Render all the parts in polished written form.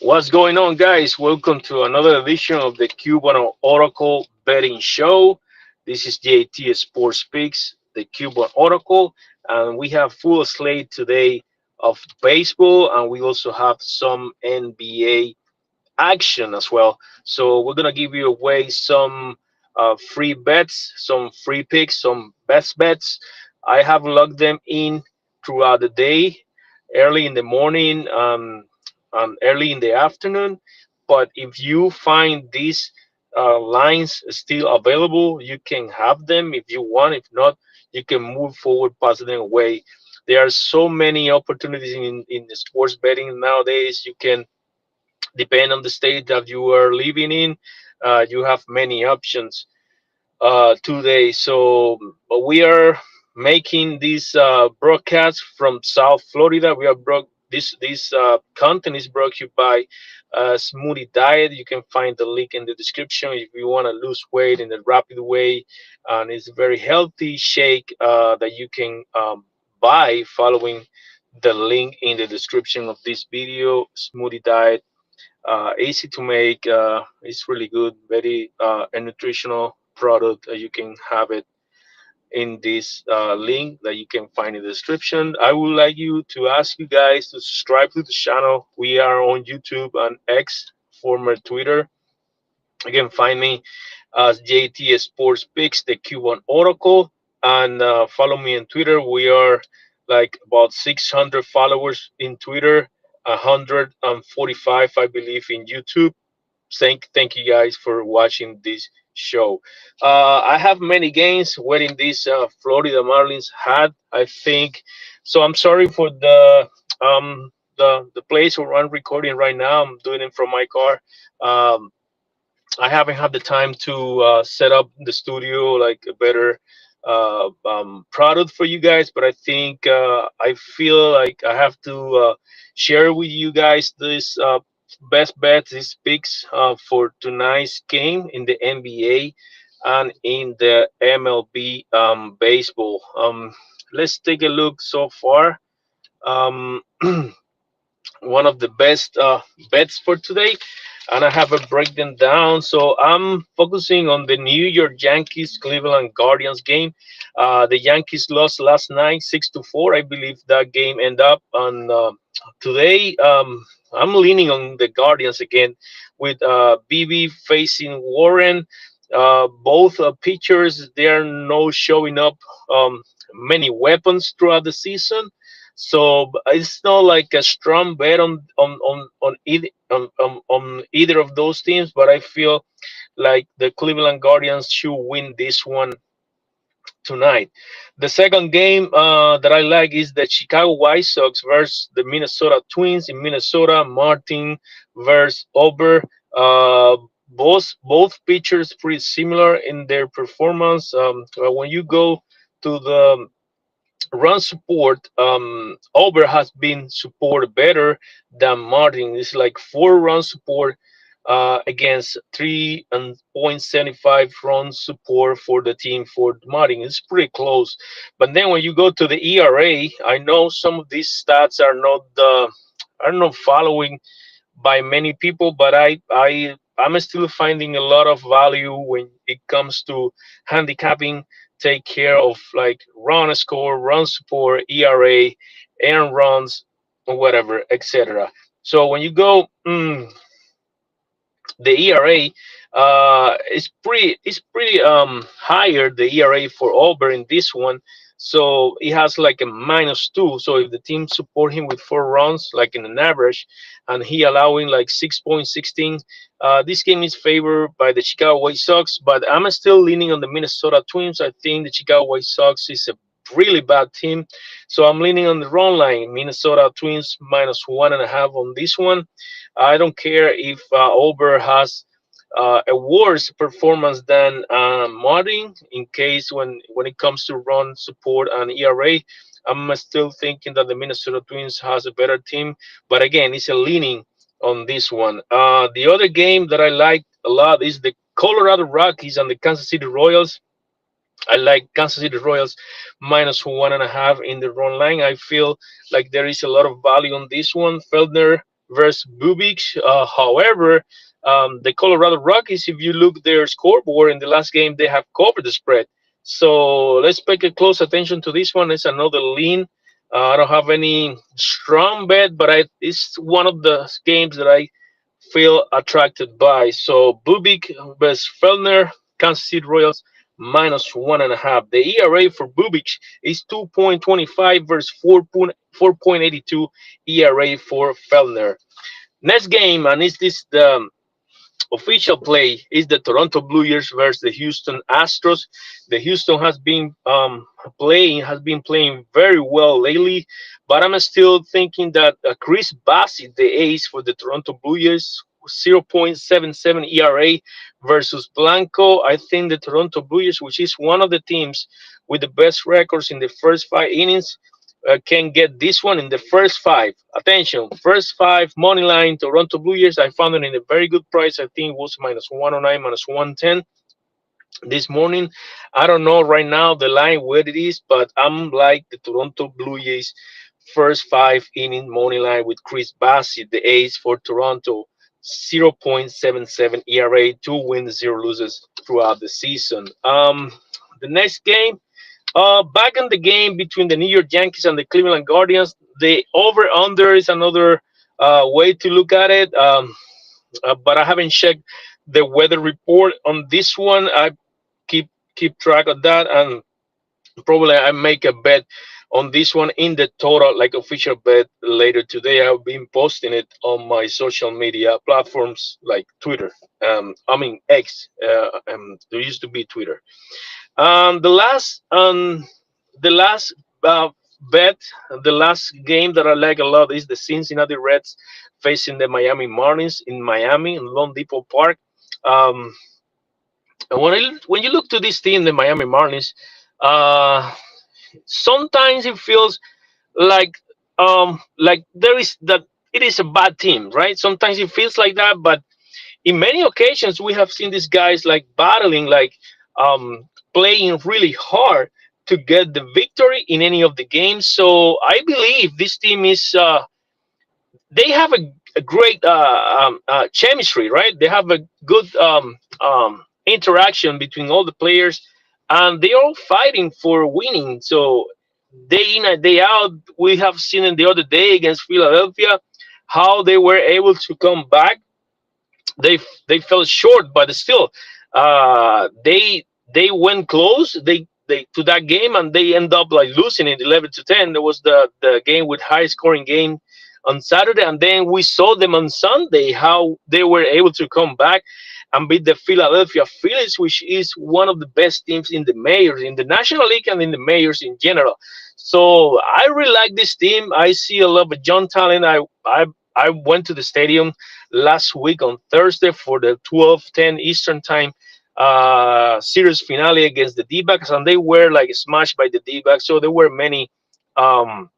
What's going on, guys? Welcome to another edition of the Cuban Oracle Betting Show. This is JTSportsPicks, the Cuban Oracle, and we have full slate today of baseball, and we also have some NBA action as well. So we're gonna give you away some free bets, some free picks, some best bets. I have logged them in throughout the day, early in the morning, and early in the afternoon. But if you find these lines still available, you can have them if you want. If not, you can move forward, pass them away. There are so many opportunities in the sports betting nowadays. You can depend on the state that you are living in. You have many options today. So we are making this broadcast from South Florida. We are this content is brought to you by Smoothy Diet. You can find the link in the description if you want to lose weight in a rapid way, and it's a very healthy shake that you can buy following the link in the description of this video. Smoothie Diet, easy to make. It's really good, very a nutritional product. You can have it in this link that you can find in the description. I would like you to ask you guys to subscribe to the channel. We are on YouTube and X, former Twitter. You can find me as JT Sports Picks, the Cuban Oracle, and follow me on Twitter. We are like about 600 followers in Twitter, 145, I believe, in YouTube. Thank you guys for watching this show. I have many games wearing this Florida Marlins hat. I think so. I'm sorry for the place where I'm recording right now. I'm doing it from my car. I haven't had the time to set up the studio like a better product for you guys, but I think I feel like I have to share with you guys this best bets, these picks for tonight's game in the NBA. and in the MLB baseball. Let's take a look so far. Um, one of the best bets for today, and I have a breakdown down. So I'm focusing on the New York Yankees Cleveland Guardians game. The Yankees lost last night 6-4. I believe that game ended up on today. I'm leaning on the Guardians again with BB facing Warren. Both pitchers, they are no showing up many weapons throughout the season, so it's not like a strong bet on either of those teams, but I feel like the Cleveland Guardians should win this one tonight. The second game that I like is the Chicago White Sox versus the Minnesota Twins in Minnesota. Martin versus Ober. Both pitchers pretty similar in their performance. When you go to the run support, Ober has been supported better than Martin. It's like 4 run support against 3.75 run support for the team for Martin. It's pretty close. But then when you go to the ERA, I know some of these stats are not following by many people, but I'm still finding a lot of value when it comes to handicapping. Take care of like run score, run support, ERA, and runs, or whatever, etc. So when you go the ERA, it's pretty higher, the ERA for Auburn in this one. So it has like a -2. So if the team support him with 4 runs, like in an average, and he allowing like 6.16, this game is favored by the Chicago White Sox. But I'm still leaning on the Minnesota Twins. I think the Chicago White Sox is a really bad team, so I'm leaning on the wrong line. Minnesota Twins -1.5 on this one. I don't care if Ober has a worse performance than Martin. In case when it comes to run support and ERA, I'm still thinking that the Minnesota Twins has a better team. But again, it's a leaning on this one. The other game that I like a lot is the Colorado Rockies and the Kansas City Royals. I like Kansas City Royals -1.5 in the run line. I feel like there is a lot of value on this one. Feldner versus Bubik. However, the Colorado Rockies, if you look their scoreboard in the last game, they have covered the spread. So let's pay a close attention to this one. It's another lean. I don't have any strong bet, but it's one of the games that I feel attracted by. So Bubik versus Feldner, Kansas City Royals -1.5. The ERA for Bubik is 2.25 versus 4.82 ERA for Feldner. Next game, and is this the official play, is the Toronto Blue Jays versus the Houston Astros. The Houston has been playing very well lately, but I'm still thinking that Chris Bassett, the ace for the Toronto Blue Jays, 0.77 ERA versus Blanco. I think the Toronto Blue Jays, which is one of the teams with the best records in the first 5 innings, can get this one in the first five. Attention, first five money line Toronto Blue Jays. I found it in a very good price. I think it was -109, -110 this morning. I don't know right now the line where it is, but I'm like the Toronto Blue Jays first 5 inning money line with Chris Bassett, the ace for Toronto. 0.77 ERA, 2 wins, 0 losses throughout the season. The next game, back in the game between the New York Yankees and the Cleveland Guardians, the over under is another way to look at it. But I haven't checked the weather report on this one. I keep keep track of that, and probably I make a bet on this one in the total, like official bet later today. I've been posting it on my social media platforms like Twitter. I mean X. There used to be Twitter. The last bet, the last game that I like a lot is the Cincinnati Reds facing the Miami Marlins in Miami in Lone Depot Park. Um, and when you look to this team, the Miami Marlins, uh, sometimes it feels like there is that it is a bad team, right? Sometimes it feels like that, but in many occasions we have seen these guys like battling, like playing really hard to get the victory in any of the games. So I believe this team is they have a great chemistry, right? They have a good interaction between all the players, and they're all fighting for winning. So day in and day out, we have seen it the other day against Philadelphia how they were able to come back. They fell short, but still, they went close. They to that game, and they end up like losing it 11-10. There was the game with high scoring game on Saturday, and then we saw them on Sunday how they were able to come back and beat the Philadelphia Phillies, which is one of the best teams in the majors, in the National League, and in the majors in general. So I really like this team. I see a lot of young talent. I went to the stadium last week on Thursday for the 12:10 Eastern time series finale against the D-backs, and they were like smashed by the D-backs. So there were many um,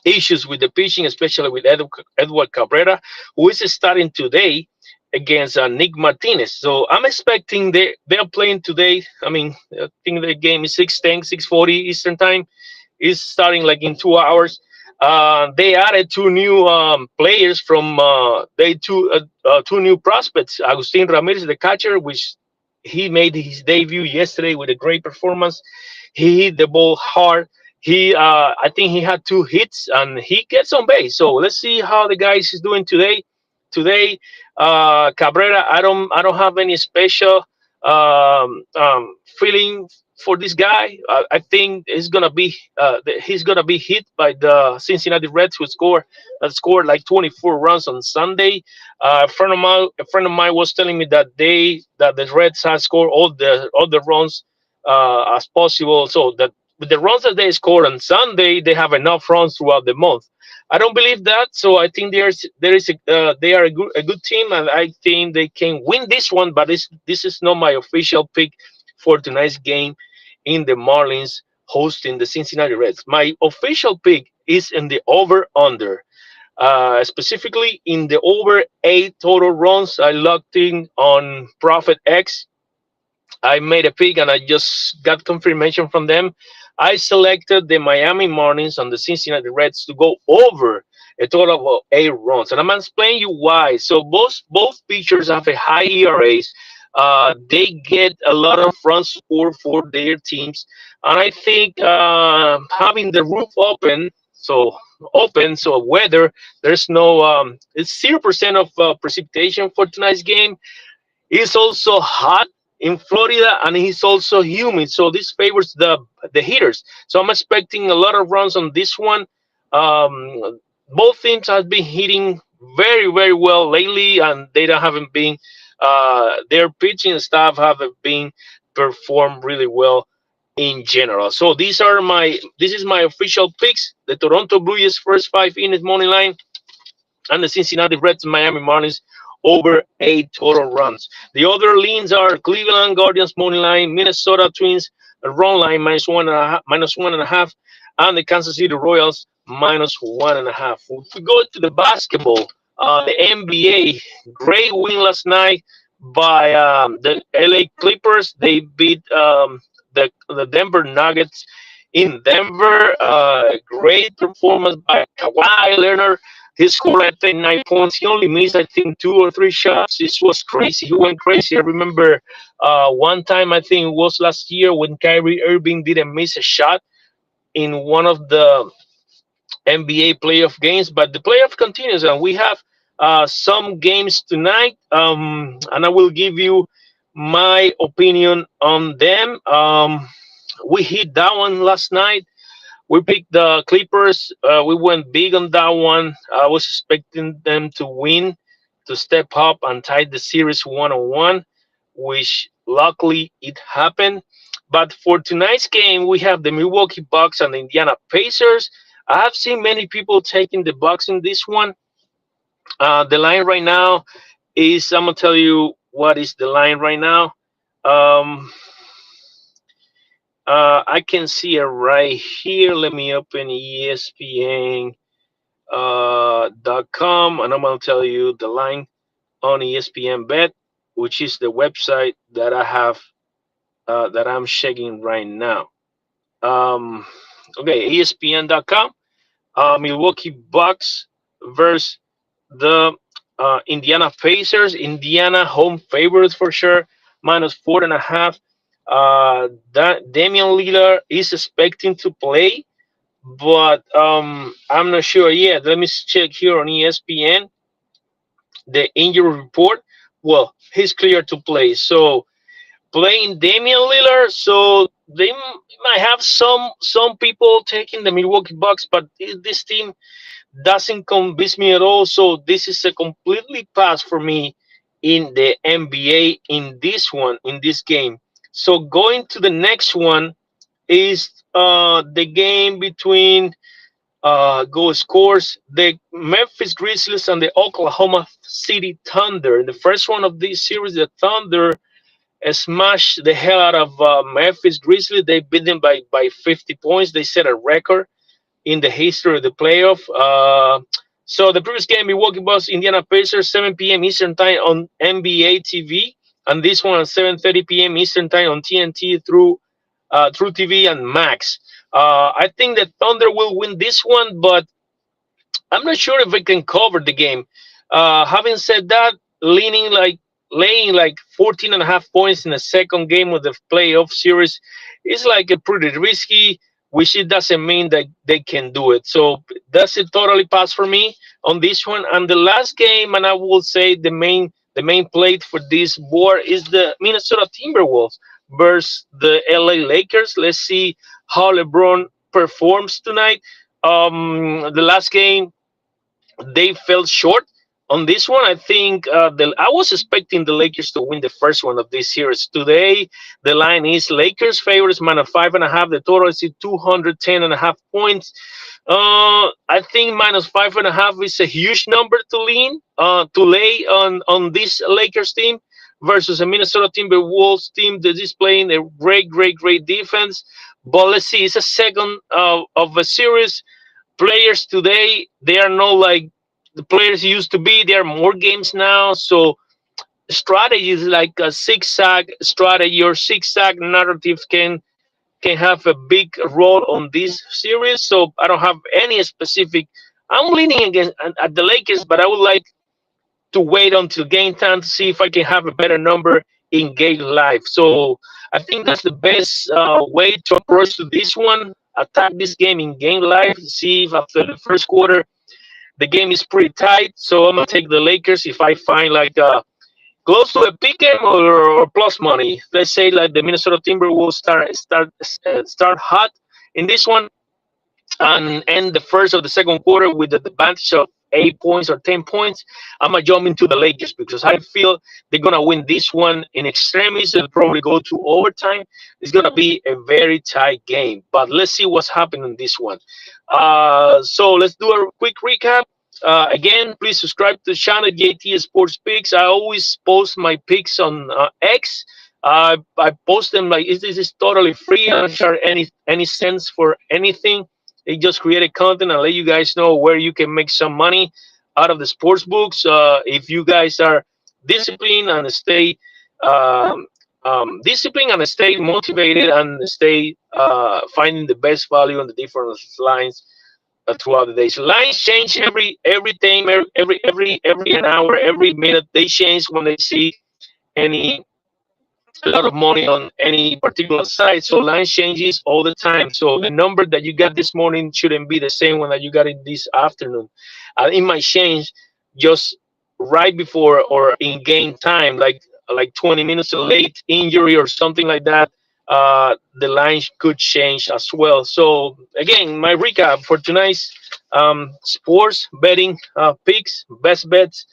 issues with the pitching, especially with Edward Cabrera, who is starting today against Nick Martinez. So I'm expecting they're playing today. I mean, I think the game is 6:10, 6:40 Eastern time is starting like in 2 hours. They added two new players from two new prospects. Agustin Ramirez, the catcher, which he made his debut yesterday with a great performance. He hit the ball hard. I think he had two hits and he gets on base. So let's see how the guys is doing today. Today, Cabrera, I don't have any special feeling for this guy. I think he's gonna be hit by the Cincinnati Reds, who scored like 24 runs on Sunday. A friend of mine was telling me that the Reds have scored all the runs as possible, so that with the runs that they scored on Sunday, they have enough runs throughout the month. I don't believe that, so I think they are a good team, and I think they can win this one. But this is not my official pick for tonight's game in the Marlins hosting the Cincinnati Reds. My official pick is in the over under, specifically in the over 8 total runs. I locked in on Profit X. I made a pick and I just got confirmation from them. I selected the Miami Marlins and the Cincinnati Reds to go over a total of 8 runs, and I'm gonna explain you why. So both pitchers have a high ERAs. They get a lot of runs scored for their teams, and I think having the roof open, so weather, there's no it's 0% of precipitation for tonight's game. It's also hot in Florida, and it's also humid, so this favors the hitters. So I'm expecting a lot of runs on this one. Both teams have been hitting very very well lately, and they don't haven't been their pitching staff haven't been performed really well in general. So this is my official picks: the Toronto Blue Jays first 5 innings money line, and the Cincinnati Reds and Miami Marlins over 8 total runs. The other leans are Cleveland Guardians money line, Minnesota Twins run line -1.5, and the Kansas City Royals -1.5. If we go to the basketball, the NBA, great win last night by the LA Clippers. They beat the Denver Nuggets in Denver. Great performance by Kawhi Leonard. He scored, I think, 9 points. He only missed, I think, 2 or 3 shots. This was crazy. He went crazy. I remember one time, I think it was last year, when Kyrie Irving didn't miss a shot in one of the NBA playoff games. But the playoff continues, and we have some games tonight, and I will give you my opinion on them. We hit that one last night. We picked the Clippers. We went big on that one. I was expecting them to win, to step up and tie the series 1-1, which luckily it happened. But for tonight's game, we have the Milwaukee Bucks and the Indiana Pacers. I have seen many people taking the Bucks in this one. The line right now is, I'm gonna tell you what is the line right now. Um, I can see it right here. Let me open ESPN .com, and I'm gonna tell you the line on ESPN Bet, which is the website that I have that I'm checking right now. Um, okay, ESPN.com. Milwaukee Bucks versus the Indiana Pacers. Indiana home favorites for sure, minus 4.5. That Damian Lillard is expecting to play, but I'm not sure yet. Let me check here on ESPN the injury report. Well, he's clear to play. So playing Damian Lillard, so they might have some people taking the Milwaukee Bucks, but this team doesn't convince me at all. So this is a completely pass for me in the NBA in this one in this game. So going to the next one is the game between go scores the Memphis Grizzlies and the Oklahoma City Thunder. In the first one of this series, the Thunder smashed the hell out of Memphis Grizzlies. They beat them by 50 points. They set a record in the history of the playoff. So the previous game, Milwaukee Bucks, Indiana Pacers, 7 p.m. Eastern Time on NBA TV, and this one at 7:30 p.m. Eastern Time on TNT through TV and Max. I think that Thunder will win this one, but I'm not sure if we can cover the game. Having said that, leaning like laying like 14 and a half points in the second game of the playoff series is like a pretty risky, which it doesn't mean that they can do it. So that's a totally pass for me on this one. And the last game, and I will say the main plate for this board is the Minnesota Timberwolves versus the LA Lakers. Let's see how LeBron performs tonight. The last game they fell short on this one. I think I was expecting the Lakers to win the first one of this series. Today, the line is Lakers favorites minus 5.5. The total is 210.5 points. I think minus 5.5 is a huge number to lean to lay on this Lakers team versus a Minnesota Timberwolves team that is playing a great defense. But let's see, it's a second of a series. Players today, they are not like the players used to be. There are more games now, so strategy is like a zigzag strategy or zigzag narrative can have a big role on this series. So I don't have any specific. I'm leaning against at the Lakers, but I would like to wait until game time to see if I can have a better number in game live. So I think that's the best way to approach to this one. Attack this game in game live. See if after the first quarter the game is pretty tight. So I'm gonna take the Lakers if I find like close to a pick 'em or plus money. Let's say like the Minnesota Timberwolves start hot in this one and end the first or the second quarter with the advantage of 8 points or 10 points. I'm gonna jump into the Lakers because I feel they're gonna win this one in extremis. They'll probably go to overtime. It's gonna be a very tight game. But let's see what's happening in this one. So let's do a quick recap. Again, please subscribe to the channel JT Sports Picks. I always post my picks on X. I post them like this is totally free. I don't charge any cents for anything. They just created content and let you guys know where you can make some money out of the sports books. If you guys are disciplined and stay motivated and stay finding the best value on the different lines throughout the day. So lines change every time, every an hour, every minute. They change when they see any a lot of money on any particular site. So line changes all the time. So the number that you got this morning shouldn't be the same one that you got in this afternoon. It might change just right before or in game time, like 20 minutes late injury or something like that. The line could change as well. So again, my recap for tonight's sports betting picks, best bets.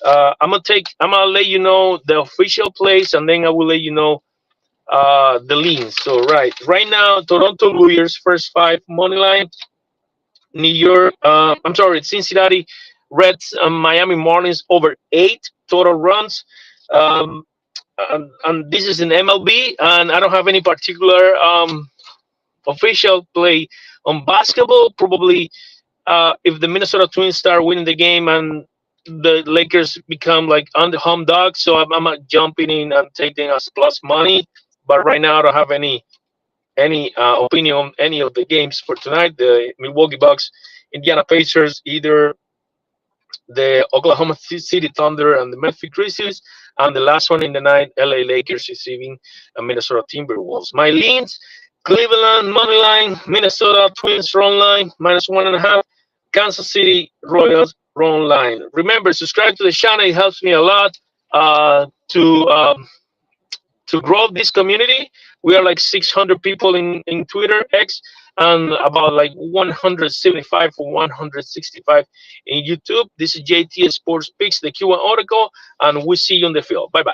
I'm gonna let you know the official place, and then I will let you know the leans. So right now, Toronto Blue Jays first five money line. New York, I'm sorry, Cincinnati Reds, Miami Marlins over 8 total runs. Um, and this is an MLB, and I don't have any particular official play on basketball. Probably if the Minnesota Twins start winning the game and the Lakers become like on the home dog, so I'm jumping in and taking us plus money but right now I don't have any opinion on any of the games for tonight. The Milwaukee Bucks, Indiana Pacers, either the Oklahoma City Thunder and the Memphis Grizzlies, and the last one in the night, LA Lakers receiving Minnesota Timberwolves. My leans: Cleveland money line, Minnesota Twins run line -1.5, Kansas City Royals run line. Remember, subscribe to the channel; it helps me a lot to grow this community. We are like 600 people in Twitter X, and about like 175 or 165 in YouTube. This is JT Sports Picks, the Cuban article, and we see you on the field. Bye bye.